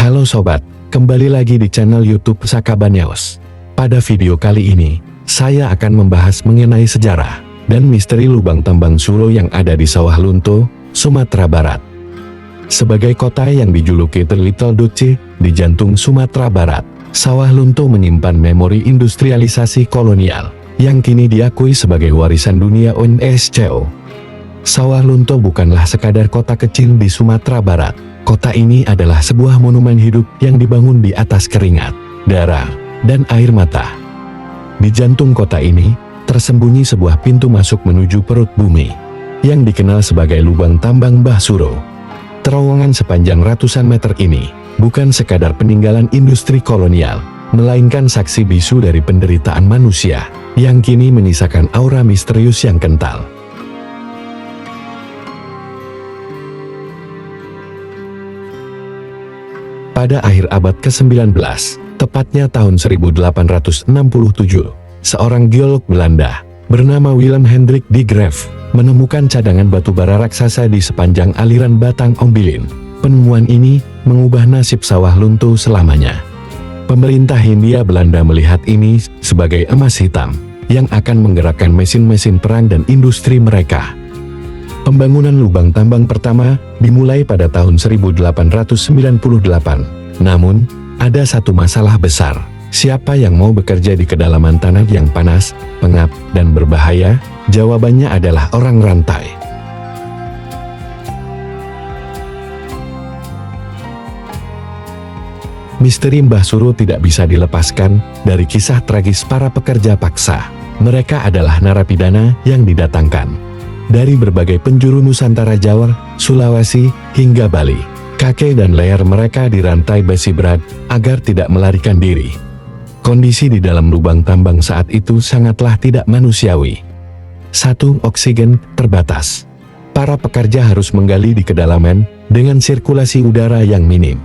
Halo sobat, kembali lagi di channel YouTube Sakabanyaos. Pada video kali ini, saya akan membahas mengenai sejarah dan misteri lubang tambang Suro yang ada di Sawah Lunto, Sumatera Barat. Sebagai kota yang dijuluki The Little Dutch di jantung Sumatera Barat, Sawah Lunto menyimpan memori industrialisasi kolonial yang kini diakui sebagai warisan dunia UNESCO. Sawah Lunto bukanlah sekadar kota kecil di Sumatera Barat. Kota ini adalah sebuah monumen hidup yang dibangun di atas keringat, darah, dan air mata. Di jantung kota ini, tersembunyi sebuah pintu masuk menuju perut bumi, yang dikenal sebagai lubang tambang Mbah Suro. Terowongan sepanjang ratusan meter ini, bukan sekadar peninggalan industri kolonial, melainkan saksi bisu dari penderitaan manusia, yang kini menyisakan aura misterius yang kental. Pada akhir abad ke-19, tepatnya tahun 1867, seorang geolog Belanda bernama Willem Hendrik de Graaf menemukan cadangan batu bara raksasa di sepanjang aliran Batang Ombilin. Penemuan ini mengubah nasib Sawah Lunto selamanya. Pemerintah Hindia Belanda melihat ini sebagai emas hitam yang akan menggerakkan mesin-mesin perang dan industri mereka. Pembangunan lubang tambang pertama dimulai pada tahun 1898. Namun, ada satu masalah besar. Siapa yang mau bekerja di kedalaman tanah yang panas, pengap, dan berbahaya? Jawabannya adalah orang rantai. Misteri Mbah Suro tidak bisa dilepaskan dari kisah tragis para pekerja paksa. Mereka adalah narapidana yang didatangkan dari berbagai penjuru Nusantara, Jawa, Sulawesi, hingga Bali. Kaki dan leher mereka dirantai besi berat agar tidak melarikan diri. Kondisi di dalam lubang tambang saat itu sangatlah tidak manusiawi. 1. Oksigen terbatas. Para pekerja harus menggali di kedalaman dengan sirkulasi udara yang minim.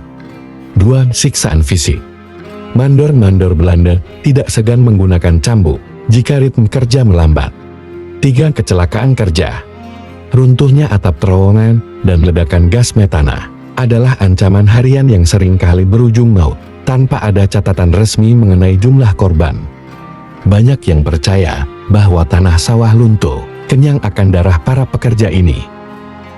2. Siksaan fisik. Mandor-mandor Belanda tidak segan menggunakan cambuk jika ritme kerja melambat. 3. Kecelakaan kerja. Runtuhnya atap terowongan dan ledakan gas metana adalah ancaman harian yang seringkali berujung maut, tanpa ada catatan resmi mengenai jumlah korban. Banyak yang percaya bahwa tanah Sawah Lunto kenyang akan darah para pekerja ini.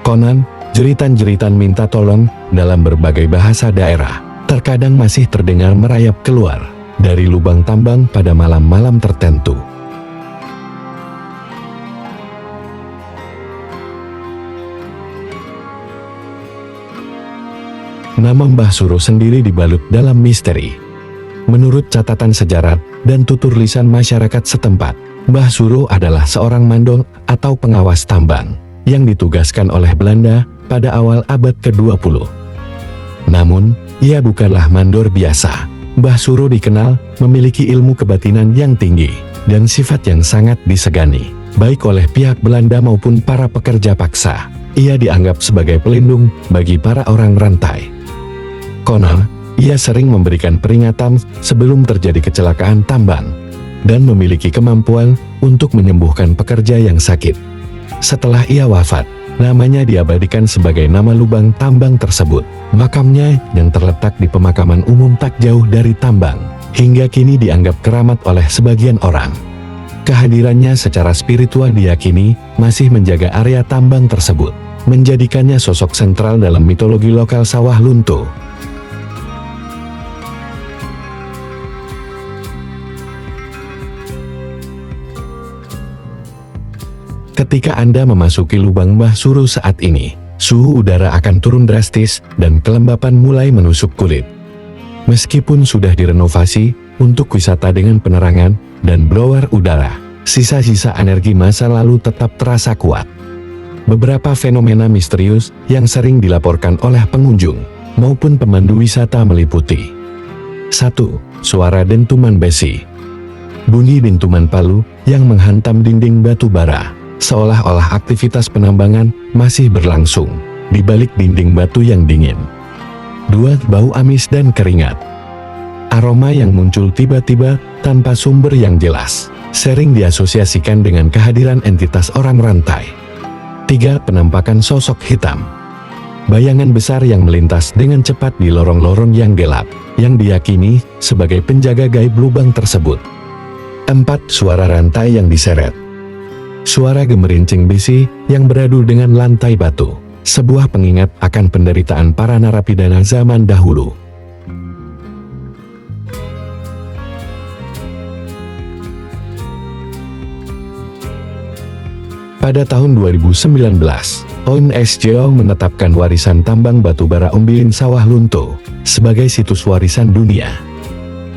Konon, jeritan-jeritan minta tolong dalam berbagai bahasa daerah terkadang masih terdengar merayap keluar dari lubang tambang pada malam-malam tertentu. Nama Mbah Suro sendiri dibalut dalam misteri. Menurut catatan sejarah dan tutur lisan masyarakat setempat, Mbah Suro adalah seorang mandor atau pengawas tambang yang ditugaskan oleh Belanda pada awal abad ke-20. Namun, ia bukanlah mandor biasa. Mbah Suro dikenal memiliki ilmu kebatinan yang tinggi dan sifat yang sangat disegani, baik oleh pihak Belanda maupun para pekerja paksa. Ia dianggap sebagai pelindung bagi para orang rantai. Konon, ia sering memberikan peringatan sebelum terjadi kecelakaan tambang, dan memiliki kemampuan untuk menyembuhkan pekerja yang sakit. Setelah ia wafat, namanya diabadikan sebagai nama lubang tambang tersebut. Makamnya yang terletak di pemakaman umum tak jauh dari tambang, hingga kini dianggap keramat oleh sebagian orang. Kehadirannya secara spiritual diyakini masih menjaga area tambang tersebut, menjadikannya sosok sentral dalam mitologi lokal Sawah Lunto. Ketika Anda memasuki lubang Mbah Suro saat ini, suhu udara akan turun drastis dan kelembapan mulai menusuk kulit. Meskipun sudah direnovasi untuk wisata dengan penerangan dan blower udara, sisa-sisa energi masa lalu tetap terasa kuat. Beberapa fenomena misterius yang sering dilaporkan oleh pengunjung maupun pemandu wisata meliputi: 1. Suara dentuman besi. Bunyi dentuman palu yang menghantam dinding batu bara, seolah-olah aktivitas penambangan masih berlangsung di balik dinding batu yang dingin. 2. Bau amis dan keringat. Aroma yang muncul tiba-tiba tanpa sumber yang jelas, sering diasosiasikan dengan kehadiran entitas orang rantai. 3. Penampakan sosok hitam. bayangan besar yang melintas dengan cepat di lorong-lorong yang gelap, yang diyakini sebagai penjaga gaib lubang tersebut. 4. Suara rantai yang diseret. Suara gemerincing besi yang beradu dengan lantai batu, sebuah pengingat akan penderitaan para narapidana zaman dahulu. Pada tahun 2019, UNESCO menetapkan warisan tambang batubara Ombilin Sawah Lunto sebagai situs warisan dunia.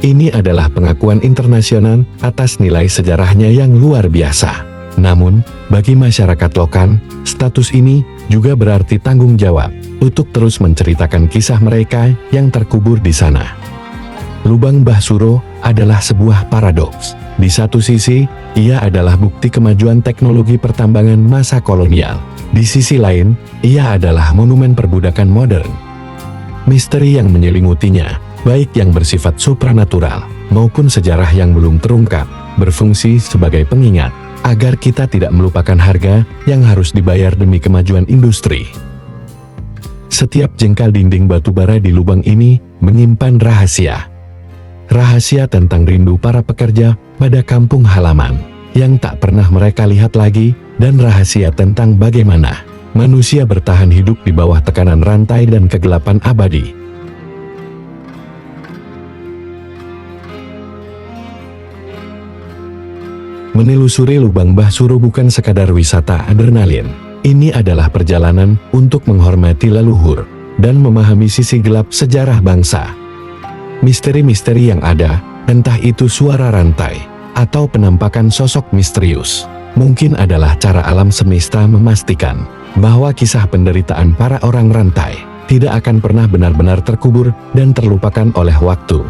Ini adalah pengakuan internasional atas nilai sejarahnya yang luar biasa. Namun, bagi masyarakat lokal, status ini juga berarti tanggung jawab untuk terus menceritakan kisah mereka yang terkubur di sana. Lubang Mbah Suro adalah sebuah paradoks. Di satu sisi, ia adalah bukti kemajuan teknologi pertambangan masa kolonial. Di sisi lain, ia adalah monumen perbudakan modern. Misteri yang menyelimutinya, baik yang bersifat supranatural maupun sejarah yang belum terungkap, berfungsi sebagai pengingat agar kita tidak melupakan harga yang harus dibayar demi kemajuan industri. Setiap jengkal dinding batubara di lubang ini menyimpan rahasia. Rahasia tentang rindu para pekerja pada kampung halaman yang tak pernah mereka lihat lagi, dan rahasia tentang bagaimana manusia bertahan hidup di bawah tekanan rantai dan kegelapan abadi. Menelusuri lubang Mbah Suro bukan sekadar wisata adrenalin. Ini adalah perjalanan untuk menghormati leluhur dan memahami sisi gelap sejarah bangsa. Misteri-misteri yang ada, entah itu suara rantai atau penampakan sosok misterius, mungkin adalah cara alam semesta memastikan bahwa kisah penderitaan para orang rantai tidak akan pernah benar-benar terkubur dan terlupakan oleh waktu.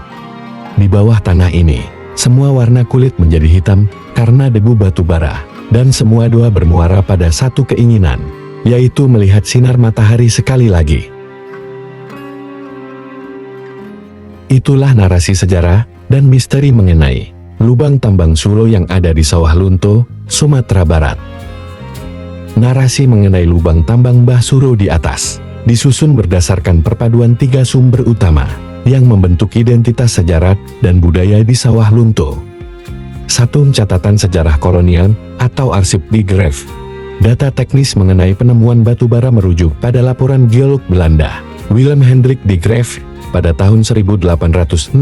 Di bawah tanah ini, semua warna kulit menjadi hitam karena debu batu bara, dan semua doa bermuara pada satu keinginan, yaitu melihat sinar matahari sekali lagi. Itulah narasi sejarah dan misteri mengenai lubang tambang Suro yang ada di Sawah Lunto, Sumatera Barat. Narasi mengenai lubang tambang Mbah Suro di atas disusun berdasarkan perpaduan 3 sumber utama yang membentuk identitas sejarah dan budaya di Sawah Lunto. 1. Catatan sejarah kolonial atau arsip di Grave. Data teknis mengenai penemuan batubara merujuk pada laporan geolog Belanda, Willem Hendrik de Grave, pada tahun 1867.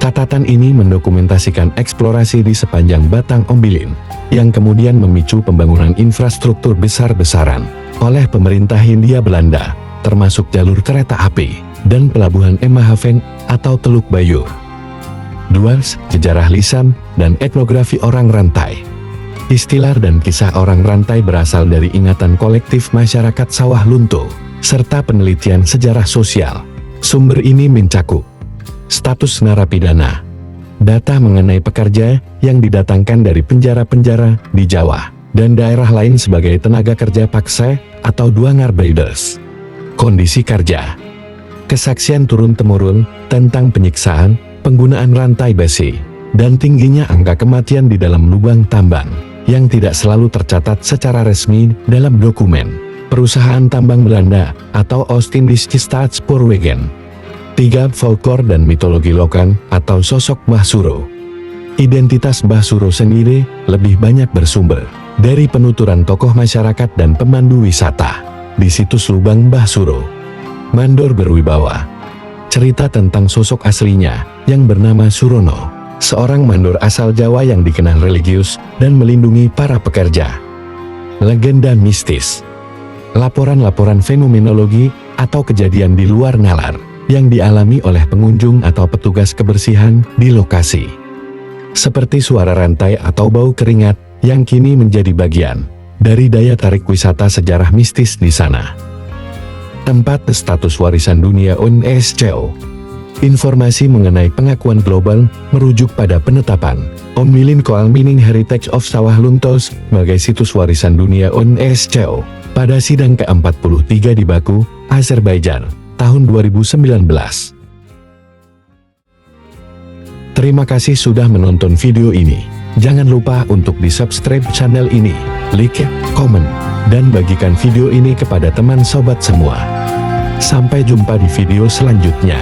Catatan ini mendokumentasikan eksplorasi di sepanjang Batang Ombilin, yang kemudian memicu pembangunan infrastruktur besar-besaran oleh pemerintah Hindia Belanda, termasuk jalur kereta api dan pelabuhan Emmahaven atau Teluk Bayur. 2. Sejarah lisan dan etnografi orang rantai. Istilah dan kisah orang rantai berasal dari ingatan kolektif masyarakat Sawah Lunto, serta penelitian sejarah sosial. Sumber ini mencakup status narapidana, data mengenai pekerja yang didatangkan dari penjara-penjara di Jawa dan daerah lain sebagai tenaga kerja paksa atau dwangarbeiders, kondisi kerja, kesaksian turun-temurun tentang penyiksaan, penggunaan rantai besi, dan tingginya angka kematian di dalam lubang tambang yang tidak selalu tercatat secara resmi dalam dokumen perusahaan tambang Belanda atau Oost-Indische Staatspoorwegen. 3. Folklore dan mitologi lokal atau sosok Mbah Suro. Identitas Mbah Suro sendiri lebih banyak bersumber dari penuturan tokoh masyarakat dan pemandu wisata di situs lubang Mbah Suro. Mandor berwibawa. Cerita tentang sosok aslinya yang bernama Surono, seorang mandor asal Jawa yang dikenal religius dan melindungi para pekerja. Legenda mistis. Laporan-laporan fenomenologi atau kejadian di luar nalar yang dialami oleh pengunjung atau petugas kebersihan di lokasi. Seperti suara rantai atau bau keringat yang kini menjadi bagian dari daya tarik wisata sejarah mistis di sana. 4. Status warisan dunia UNESCO. Informasi mengenai pengakuan global merujuk pada penetapan Ombilin Coal Mining Heritage of Sawah Lunto sebagai situs warisan dunia UNESCO pada sidang ke-43 di Baku, Azerbaijan, tahun 2019. Terima kasih sudah menonton video ini. Jangan lupa untuk di-subscribe channel ini, like, komen, dan bagikan video ini kepada teman sobat semua. Sampai jumpa di video selanjutnya.